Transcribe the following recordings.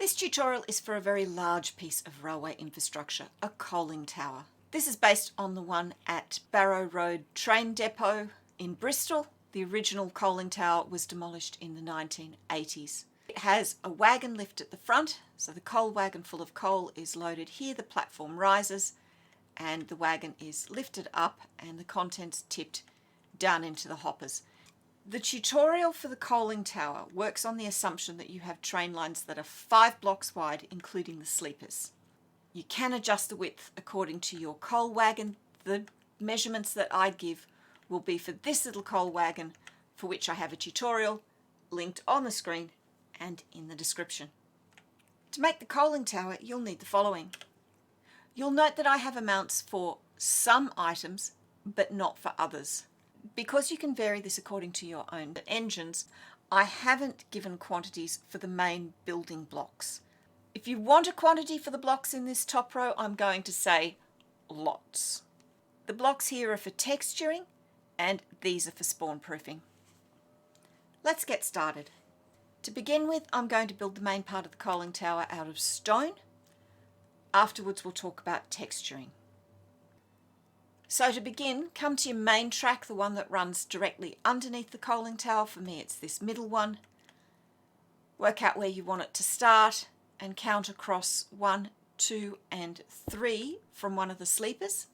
This tutorial is for a very large piece of railway infrastructure, a coaling tower. This is based on the one at Barrow Road train depot in Bristol. The original coaling tower was demolished in the 1980s. It has a wagon lift at the front, so the coal wagon full of coal is loaded here, the platform rises and the wagon is lifted up and the contents tipped down into the hoppers. The tutorial for the coaling tower works on the assumption that you have train lines that are 5 blocks wide, including the sleepers. You can adjust the width according to your coal wagon. The measurements that I give will be for this little coal wagon, for which I have a tutorial linked on the screen and in the description. To make the coaling tower, you'll need the following. You'll note that I have amounts for some items, but not for others. Because you can vary this according to your own engines, I haven't given quantities for the main building blocks. If you want a quantity for the blocks in this top row, I'm going to say lots. The blocks here are for texturing and these are for spawn proofing. Let's get started. To begin with, I'm going to build the main part of the coaling tower out of stone. Afterwards, we'll talk about texturing. So to begin, come to your main track, the one that runs directly underneath the coaling tower. For me, it's this middle one. Work out where you want it to start and count across 1, 2, and 3 from one of the sleepers.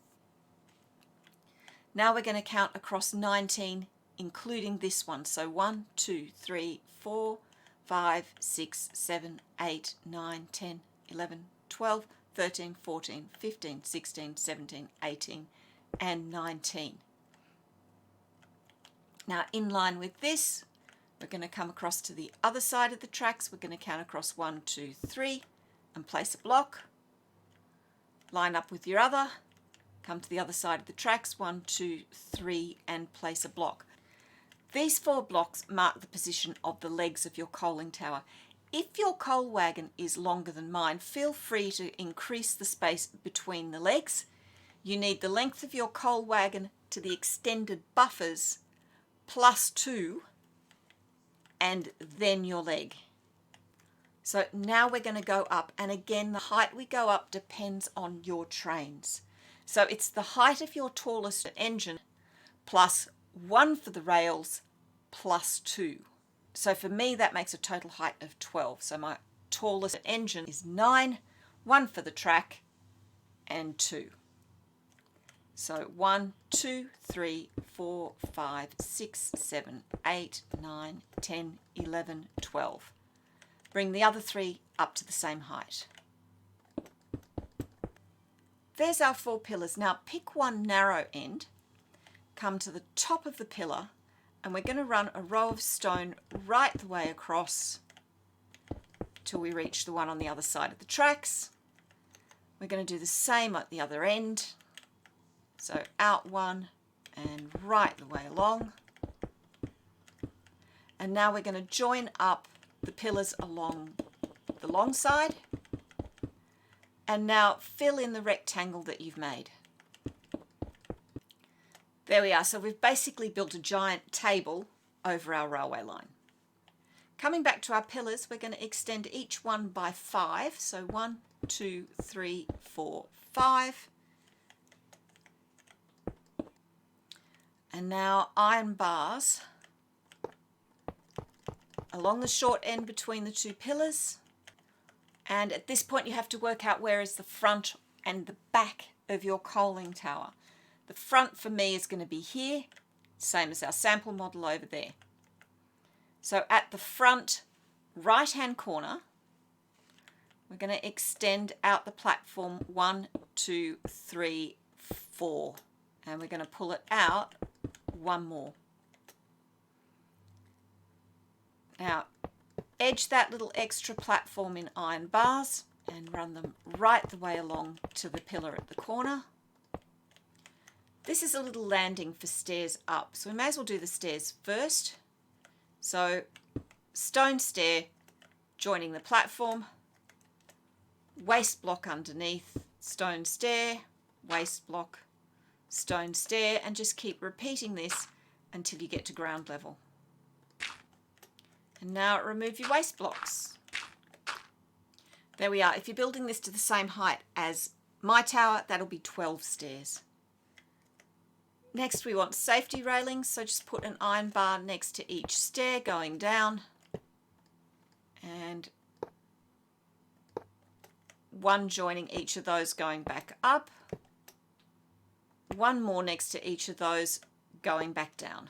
Now we're going to count across 19, including this one. So 1, 2, 3, 4, 5, 6, 7, 8, 9, 10, 11, 12, 13, 14, 15, 16, 17, 18, and 19. Now in line with this, we're going to come across to the other side of the tracks. We're going to count across 1, 2, 3 and place a block. Line up with your other, come to the other side of the tracks, 1, 2, 3 and place a block. These 4 blocks mark the position of the legs of your coaling tower. If your coal wagon is longer than mine, feel free to increase the space between the legs. You need the length of your coal wagon to the extended buffers plus 2 and then your leg. So now we're going to go up, and again the height we go up depends on your trains. So it's the height of your tallest engine plus 1 for the rails plus 2. So for me that makes a total height of 12. So my tallest engine is 9, 1 for the track and 2. So 1, 2, 3, 4, 5, 6, 7, 8, 9, 10, 11, 12. Bring the other 3 up to the same height. There's our 4 pillars. Now pick one narrow end, come to the top of the pillar, and we're going to run a row of stone right the way across till we reach the one on the other side of the tracks. We're going to do the same at the other end. So out one and right the way along. And now we're going to join up the pillars along the long side. And now fill in the rectangle that you've made. There we are. So we've basically built a giant table over our railway line. Coming back to our pillars, we're going to extend each one by 5. So 1, 2, 3, 4, 5. And now iron bars along the short end between the 2 pillars. And at this point you have to work out where is the front and the back of your coaling tower. The front for me is going to be here, same as our sample model over there. So at the front right hand corner, we're going to extend out the platform 1, 2, 3, 4. And we're going to pull it out 1 more. Now edge that little extra platform in iron bars and run them right the way along to the pillar at the corner. This is a little landing for stairs up, so we may as well do the stairs first. So stone stair joining the platform, waste block underneath, stone stair, waste block, stone stair, and just keep repeating this until you get to ground level. And now remove your waste blocks. There we are. If you're building this to the same height as my tower, that'll be 12 stairs. Next we want safety railings, so just put an iron bar next to each stair going down, and one joining each of those going back up, one more next to each of those going back down.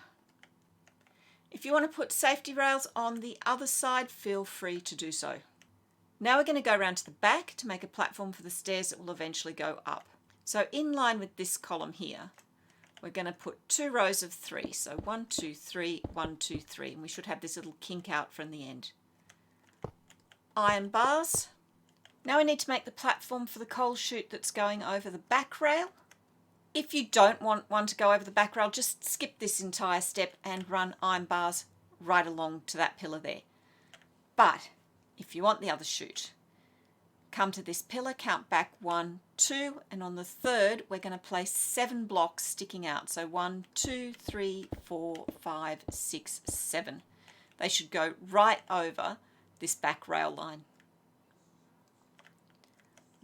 If you want to put safety rails on the other side, feel free to do so. Now we're going to go around to the back to make a platform for the stairs that will eventually go up. So in line with this column here, we're going to put 2 rows of 3. So 1, 2, 3, 1, 2, 3, and we should have this little kink out from the end. Iron bars. Now we need to make the platform for the coal chute that's going over the back rail. If you don't want one to go over the back rail, just skip this entire step and run iron bars right along to that pillar there. But if you want the other chute, come to this pillar, count back 1, 2, and on the third we're going to place 7 blocks sticking out. So 1, 2, 3, 4, 5, 6, 7. They should go right over this back rail line.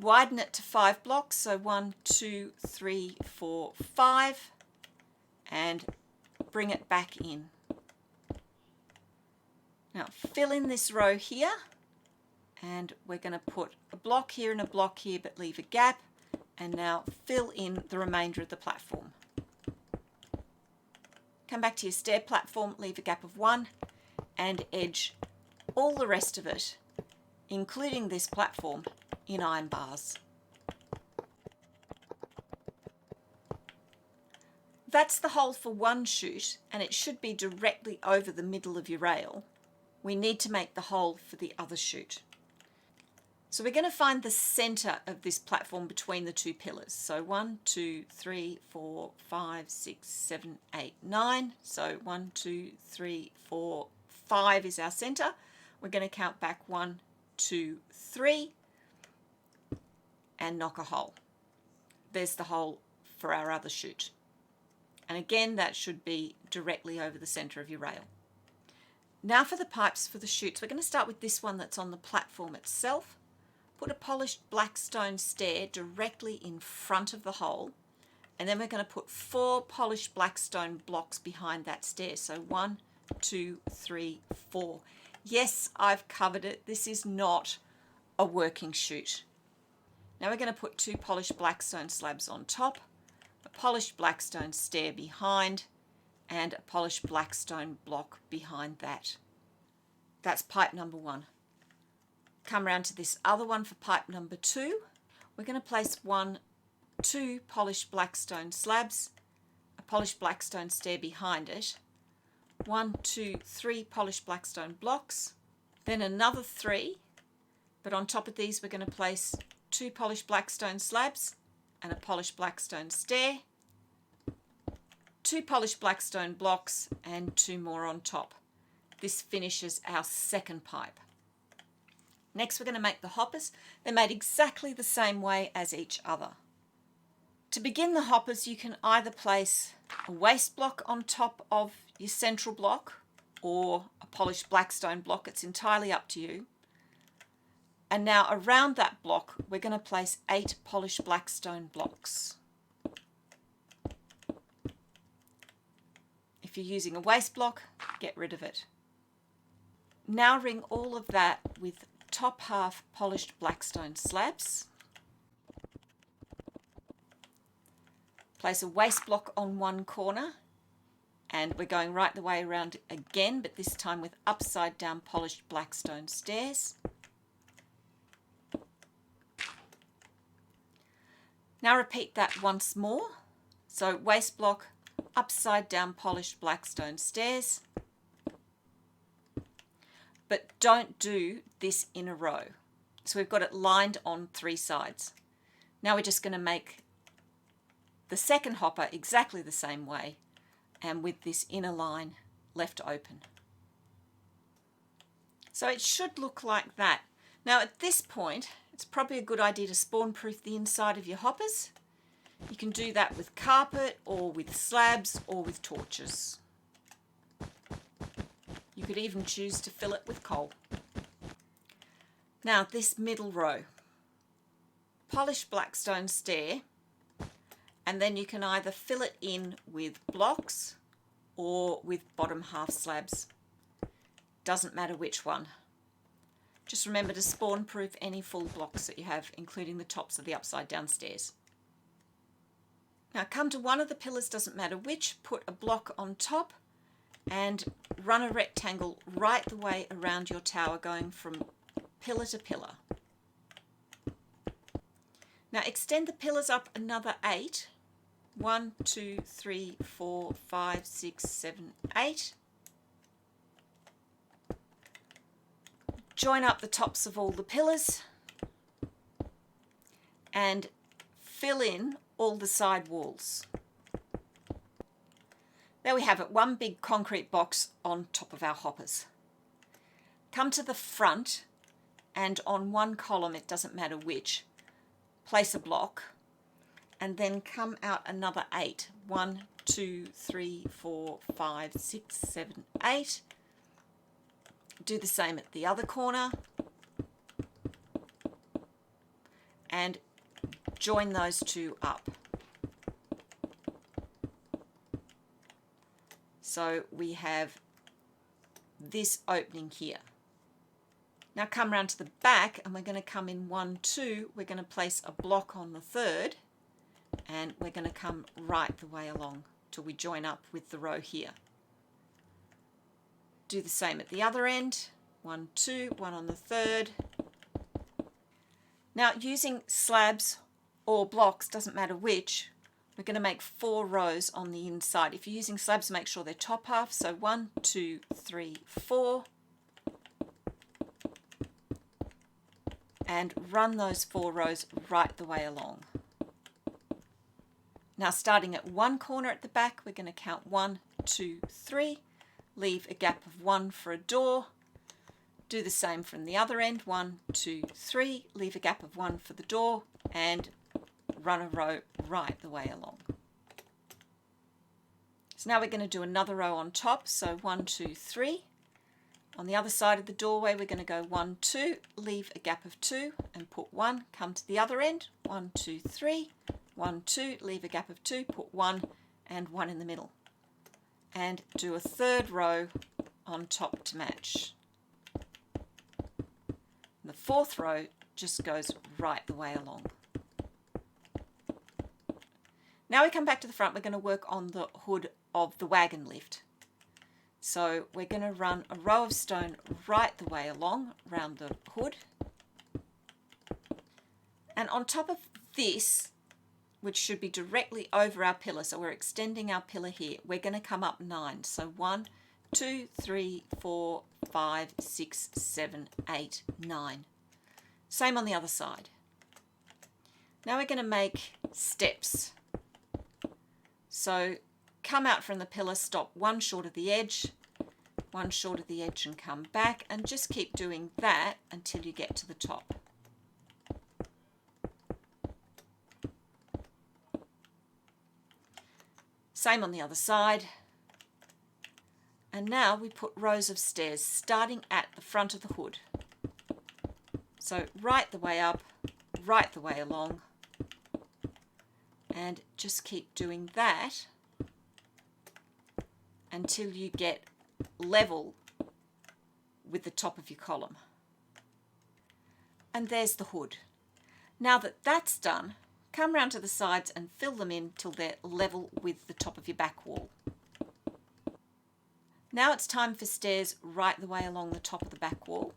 Widen it to 5 blocks, so 1, 2, 3, 4, 5, and bring it back in. Now fill in this row here, and we're going to put a block here and a block here, but leave a gap, and now fill in the remainder of the platform. Come back to your stair platform, leave a gap of 1, and edge all the rest of it, including this platform, in iron bars. That's the hole for one chute, and it should be directly over the middle of your rail. We need to make the hole for the other chute. So we're going to find the center of this platform between the 2 pillars. So 1, 2, 3, 4, 5, 6, 7, 8, 9. So 1, 2, 3, 4, 5 is our center. We're going to count back 1, 2, 3 and knock a hole. There's the hole for our other chute. And again, that should be directly over the center of your rail. Now for the pipes for the chutes, we're going to start with this one that's on the platform itself. Put a polished black stone stair directly in front of the hole, and then we're going to put 4 polished black stone blocks behind that stair. So 1, 2, 3, 4. Yes, I've covered it. This is not a working chute. Now we're going to put 2 polished black stone slabs on top, a polished black stone stair behind, and a polished black stone block behind that. That's pipe number 1. Come round to this other one for pipe number 2. We're going to place 1, 2 polished black stone slabs, a polished black stone stair behind it, 1, 2, 3 polished black stone blocks, then another 3, but on top of these we're going to place 2 polished black stone slabs and a polished black stone stair, 2 polished black stone blocks, and 2 more on top. This finishes our second pipe. Next we're going to make the hoppers. They're made exactly the same way as each other. To begin the hoppers, you can either place a waste block on top of your central block or a polished black stone block. It's entirely up to you. And now around that block, we're going to place 8 polished black stone blocks. If you're using a waste block, get rid of it. Now ring all of that with top half polished black stone slabs. Place a waste block on one corner, and we're going right the way around again, but this time with upside down polished black stone stairs. Now repeat that once more. So waste block, upside down polished black stone stairs. But don't do this in a row. So we've got it lined on 3 sides. Now we're just going to make the second hopper exactly the same way, and with this inner line left open. So it should look like that. Now at this point, it's probably a good idea to spawn-proof the inside of your hoppers. You can do that with carpet or with slabs or with torches. You could even choose to fill it with coal. Now this middle row, polished blackstone stair, and then you can either fill it in with blocks or with bottom half slabs. Doesn't matter which one. Just remember to spawn proof any full blocks that you have, including the tops of the upside down stairs. Now come to one of the pillars, doesn't matter which, put a block on top and run a rectangle right the way around your tower, going from pillar to pillar. Now extend the pillars up another 8. 1, 2, 3, 4, 5, 6, 7, 8. Join up the tops of all the pillars and fill in all the side walls. There we have it, one big concrete box on top of our hoppers. Come to the front and on one column, it doesn't matter which, place a block and then come out another 8. 1, 2, 3, 4, 5, 6, 7, 8. Do the same at the other corner and join those two up. So we have this opening here. Now come round to the back and we're going to come in 1, 2. We're going to place a block on the third and we're going to come right the way along till we join up with the row here. Do the same at the other end. 1, 2, 1 on the third. Now using slabs or blocks, doesn't matter which, we're going to make 4 rows on the inside. If you're using slabs, make sure they're top half. So 1, 2, 3, 4. And run those 4 rows right the way along. Now starting at one corner at the back, we're going to count 1, 2, 3. Leave a gap of 1 for a door. Do the same from the other end. 1, 2, 3. Leave a gap of 1 for the door and run a row right the way along. So now we're going to do another row on top. So 1, 2, 3. On the other side of the doorway, we're going to go 1, 2. Leave a gap of 2 and put 1. Come to the other end. 1, 2, 3. 1, 2. Leave a gap of 2. Put 1 and 1 in the middle. And do a third row on top to match. And the fourth row just goes right the way along. Now we come back to the front, we're going to work on the hood of the wagon lift. So we're going to run a row of stone right the way along around the hood. And on top of this, which should be directly over our pillar, so we're extending our pillar here, we're going to come up 9. So 1, 2, 3, 4, 5, 6, 7, 8, 9. Same on the other side. Now we're going to make steps. So come out from the pillar, stop 1 short of the edge, 1 short of the edge and come back, and just keep doing that until you get to the top. Same on the other side. And now we put rows of stairs starting at the front of the hood. So right the way up, right the way along, and just keep doing that until you get level with the top of your column. And there's the hood. Now that that's done, come round to the sides and fill them in till they're level with the top of your back wall. Now it's time for stairs right the way along the top of the back wall.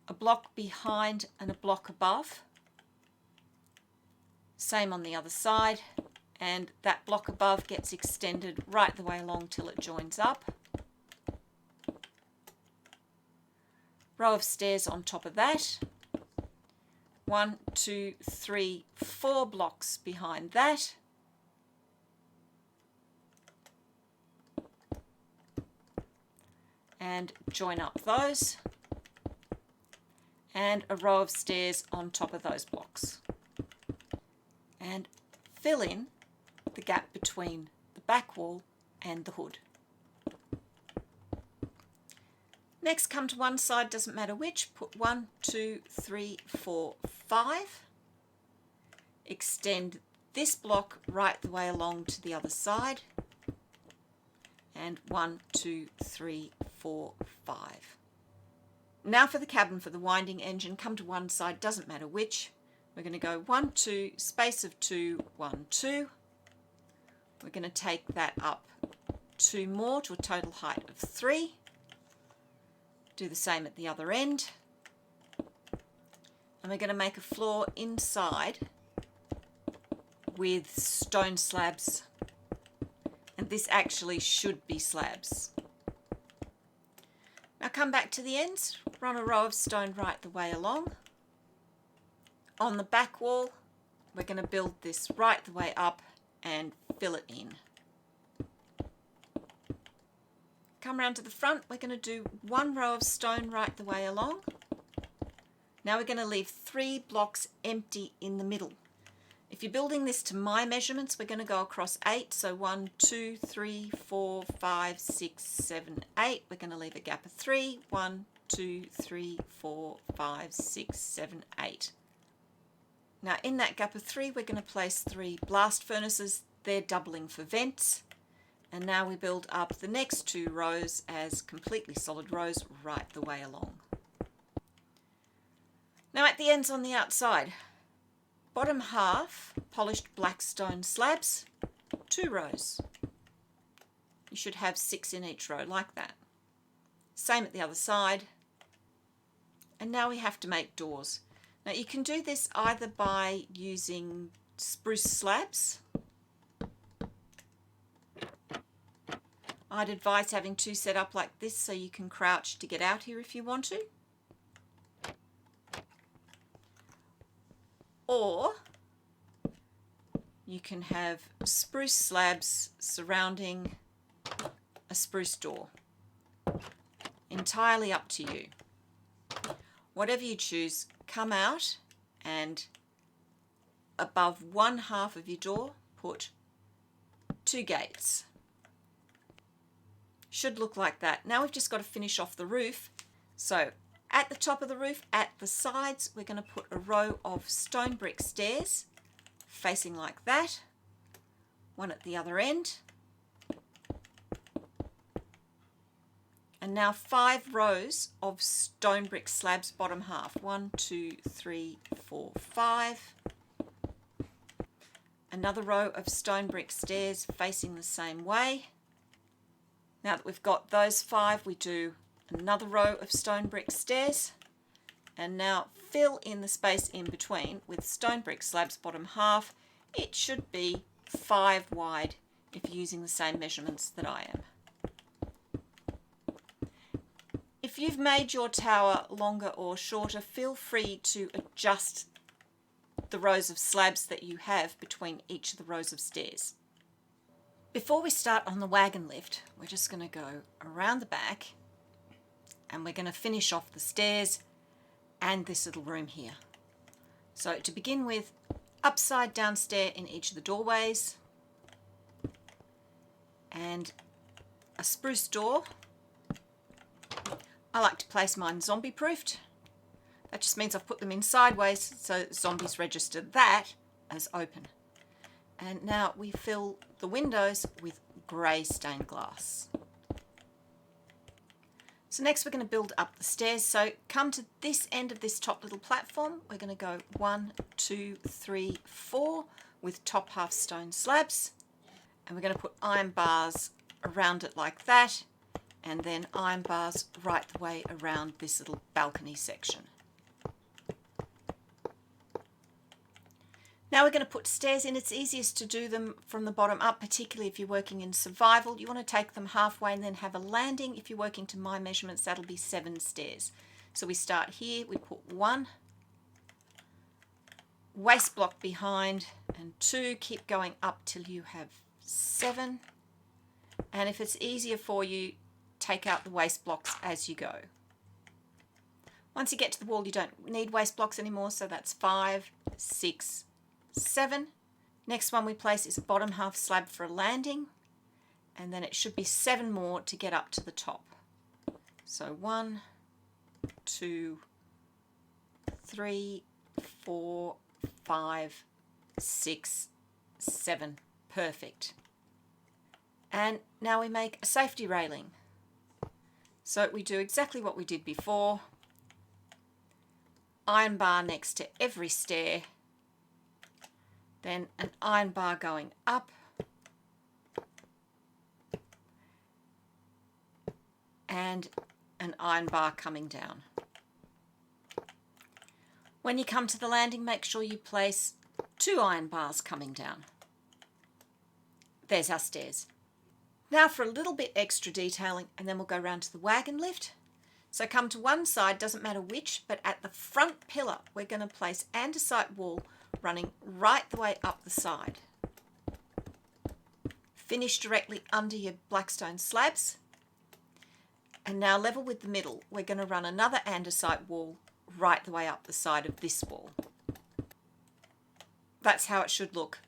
A block behind and a block above. Same on the other side, and that block above gets extended right the way along till it joins up. Row of stairs on top of that. 1, 2, 3, 4 blocks behind that. And join up those. And a row of stairs on top of those blocks. And fill in the gap between the back wall and the hood. Next, come to one side, doesn't matter which, put 1, 2, 3, 4, 5. Extend this block right the way along to the other side. And 1, 2, 3, 4, 5. Now for the cabin for the winding engine, come to one side, doesn't matter which. We're going to go 1, 2, space of 2, 1, 2. We're going to take that up 2 more to a total height of 3. Do the same at the other end. And we're going to make a floor inside with stone slabs. And this actually should be slabs. Now come back to the ends, run a row of stone right the way along. On the back wall, we're going to build this right the way up and fill it in. Come round to the front, we're going to do 1 row of stone right the way along. Now we're going to leave 3 blocks empty in the middle. If you're building this to my measurements, we're going to go across 8. So 1, 2, 3, 4, 5, 6, 7, 8. We're going to leave a gap of 3. 1, 2, 3, 4, 5, 6, 7, 8. Now in that gap of 3, we're going to place 3 blast furnaces. They're doubling for vents. And now we build up the next 2 rows as completely solid rows right the way along. Now at the ends on the outside, bottom half polished black stone slabs, 2 rows. You should have 6 in each row like that. Same at the other side. And now we have to make doors. Now you can do this either by using spruce slabs. I'd advise having 2 set up like this so you can crouch to get out here if you want to. Or you can have spruce slabs surrounding a spruce door. Entirely up to you. Whatever you choose, come out and above 1/2 of your door put 2 gates. Should look like that. Now we've just got to finish off the roof. So at the top of the roof, at the sides, we're going to put a row of stone brick stairs facing like that. One at the other end. And now 5 rows of stone brick slabs bottom half. 1, 2, 3, 4, 5. Another row of stone brick stairs facing the same way. Now that we've got those 5, we do another row of stone brick stairs, and now fill in the space in between with stone brick slabs bottom half. It should be 5 wide if you're using the same measurements that I am. If you've made your tower longer or shorter, feel free to adjust the rows of slabs that you have between each of the rows of stairs. Before we start on the wagon lift, we're just going to go around the back and we're going to finish off the stairs and this little room here. So to begin with, upside down stair in each of the doorways and a spruce door. I like to place mine zombie proofed. That just means I've put them in sideways so zombies register that as open. And now we fill the windows with grey stained glass. So next we're going to build up the stairs. So come to this end of this top little platform. We're going to go 1, 2, 3, 4 with top half stone slabs. And we're going to put iron bars around it like that. And then iron bars right the way around this little balcony section. Now we're going to put stairs in. It's easiest to do them from the bottom up, particularly if you're working in survival. You want to take them halfway and then have a landing. If you're working to my measurements, that'll be 7 stairs. So we start here, we put 1, waste block behind, and 2, keep going up till you have 7. And if it's easier for you, take out the waste blocks as you go. Once you get to the wall, you don't need waste blocks anymore, so that's 5, 6, 7. Next one we place is a bottom half slab for a landing, and then it should be 7 more to get up to the top. So 1, 2, 3, 4, 5, 6, 7. Perfect. And now we make a safety railing. So we do exactly what we did before. Iron bar next to every stair. Then an iron bar going up. And an iron bar coming down. When you come to the landing, make sure you place 2 iron bars coming down. There's our stairs. Now for a little bit extra detailing, and then we'll go round to the wagon lift. So come to one side, doesn't matter which, but at the front pillar, we're going to place andesite wall running right the way up the side. Finish directly under your blackstone slabs. And now level with the middle, we're going to run another andesite wall right the way up the side of this wall. That's how it should look.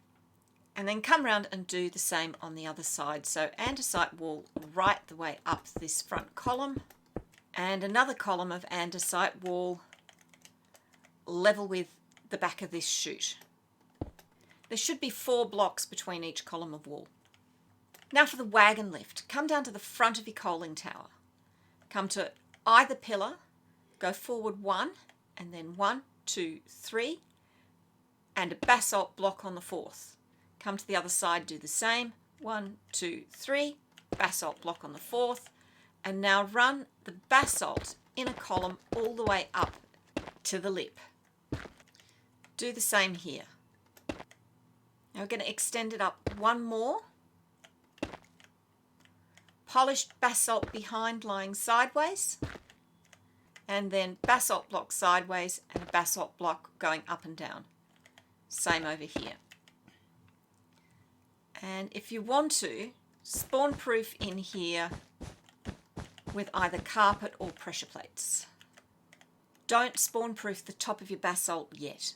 And then come round and do the same on the other side. So andesite wall right the way up this front column, and another column of andesite wall level with the back of this chute. There should be 4 blocks between each column of wall. Now for the wagon lift, come down to the front of your coaling tower. Come to either pillar, go forward 1, and then 1, 2, 3, and a basalt block on the 4th. Come to the other side, do the same. 1, 2, 3, basalt block on the 4th, and now run the basalt in a column all the way up to the lip. Do the same here. Now we're going to extend it up 1 more. Polished basalt behind lying sideways, and then basalt block sideways and a basalt block going up and down. Same over here. And if you want to, spawn proof in here with either carpet or pressure plates. Don't spawn proof the top of your basalt yet.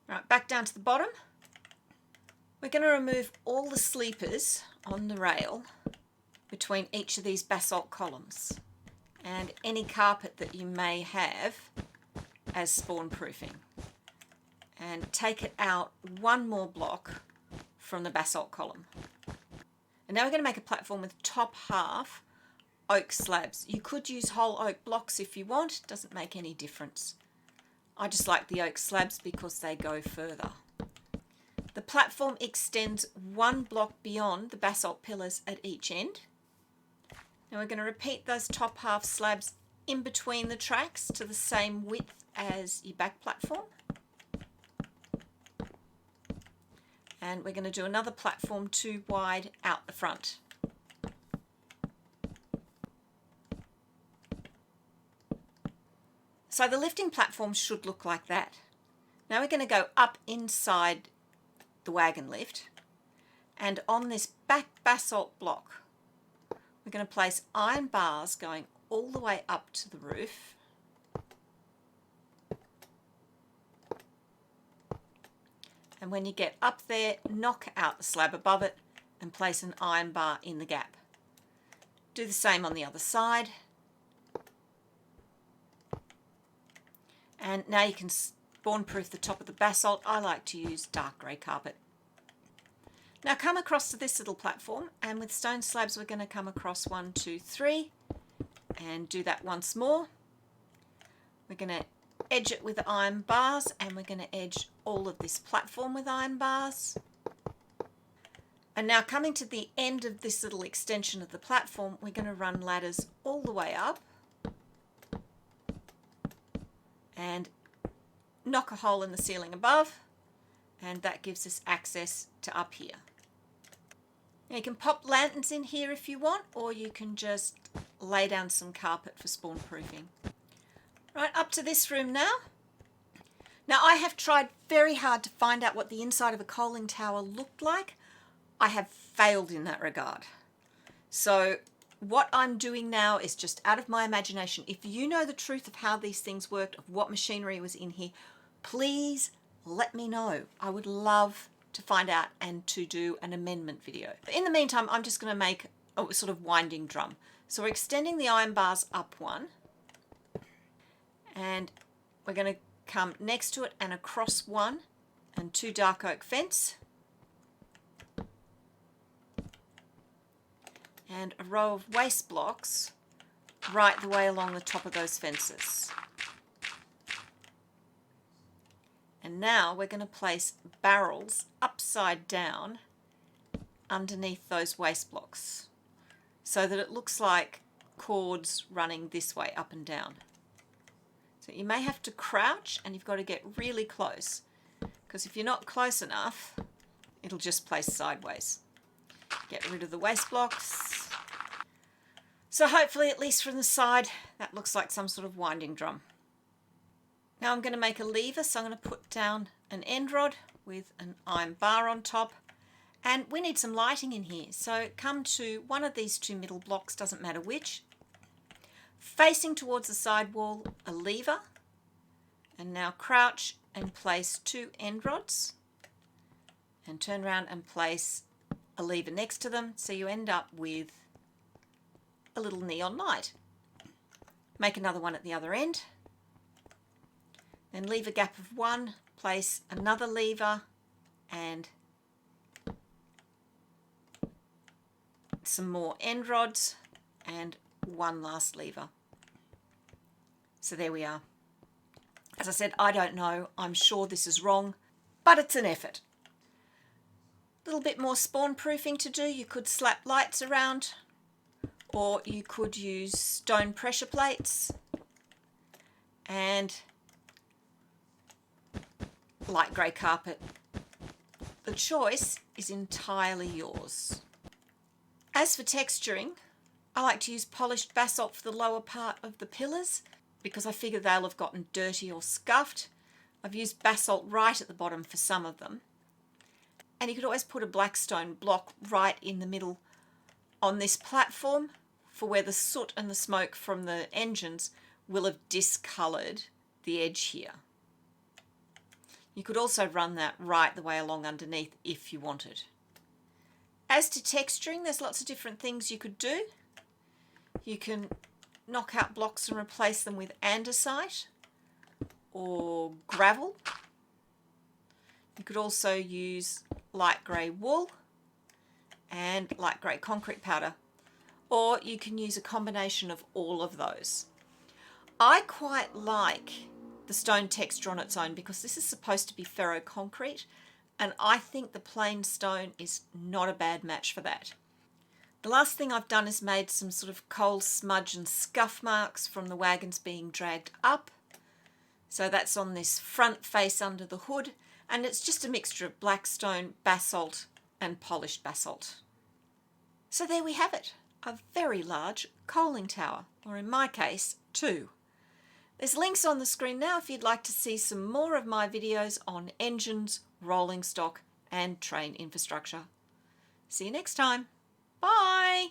Right, back down to the bottom. We're going to remove all the sleepers on the rail between each of these basalt columns and any carpet that you may have as spawn proofing, and take it out 1 more block from the basalt column. And now we're going to make a platform with top half oak slabs. You could use whole oak blocks if you want, it doesn't make any difference. I just like the oak slabs because they go further. The platform extends 1 block beyond the basalt pillars at each end. Now we're going to repeat those top half slabs in between the tracks to the same width as your back platform. And we're going to do another platform 2 wide out the front. So the lifting platform should look like that. Now we're going to go up inside the wagon lift, and on this back basalt block we're going to place iron bars going all the way up to the roof. And when you get up there, knock out the slab above it and place an iron bar in the gap. Do the same on the other side. And now you can spawn proof the top of the basalt. I like to use dark grey carpet. Now come across to this little platform, and with stone slabs we're going to come across 1, 2, 3 and do that once more. We're going to edge it with iron bars, and we're going to edge all of this platform with iron bars. And now coming to the end of this little extension of the platform, we're going to run ladders all the way up and knock a hole in the ceiling above, and that gives us access to up here. Now you can pop lanterns in here if you want, or you can just lay down some carpet for spawn proofing. Right, up to this room now. Now I have tried very hard to find out what the inside of a coaling tower looked like. I have failed in that regard. So what I'm doing now is just out of my imagination. If you know the truth of how these things worked, of what machinery was in here, please let me know. I would love to find out and to do an amendment video. But in the meantime, I'm just going to make a sort of winding drum. So we're extending the iron bars up one, and we're going to come next to it and across one and 2 dark oak fence, and a row of waste blocks right the way along the top of those fences. And now we're going to place barrels upside down underneath those waste blocks so that it looks like cords running this way up and down. So you may have to crouch, and you've got to get really close, because if you're not close enough, it'll just place sideways. Get rid of the waste blocks. So hopefully, at least from the side, that looks like some sort of winding drum. Now I'm going to make a lever, so I'm going to put down an end rod with an iron bar on top. And we need some lighting in here, so come to one of these 2 middle blocks, doesn't matter which. Facing towards the side wall, a lever, and now crouch and place 2 end rods, and turn around and place a lever next to them, so you end up with a little neon light. Make another one at the other end, then leave a gap of 1, place another lever and some more end rods and 1 last lever. So there we are. As I said, I don't know. I'm sure this is wrong, but it's an effort. A little bit more spawn proofing to do. You could slap lights around, or you could use stone pressure plates and light grey carpet. The choice is entirely yours. As for texturing, I like to use polished basalt for the lower part of the pillars because I figure they'll have gotten dirty or scuffed. I've used basalt right at the bottom for some of them. And you could always put a black stone block right in the middle on this platform for where the soot and the smoke from the engines will have discoloured the edge here. You could also run that right the way along underneath if you wanted. As to texturing, there's lots of different things you could do. You can knock out blocks and replace them with andesite or gravel. You could also use light grey wool and light grey concrete powder, or you can use a combination of all of those. I quite like the stone texture on its own because this is supposed to be ferroconcrete, and I think the plain stone is not a bad match for that. The last thing I've done is made some sort of coal smudge and scuff marks from the wagons being dragged up. So that's on this front face under the hood, and it's just a mixture of black stone, basalt and polished basalt. So there we have it, a very large coaling tower, or in my case, 2. There's links on the screen now if you'd like to see some more of my videos on engines, rolling stock and train infrastructure. See you next time. Bye!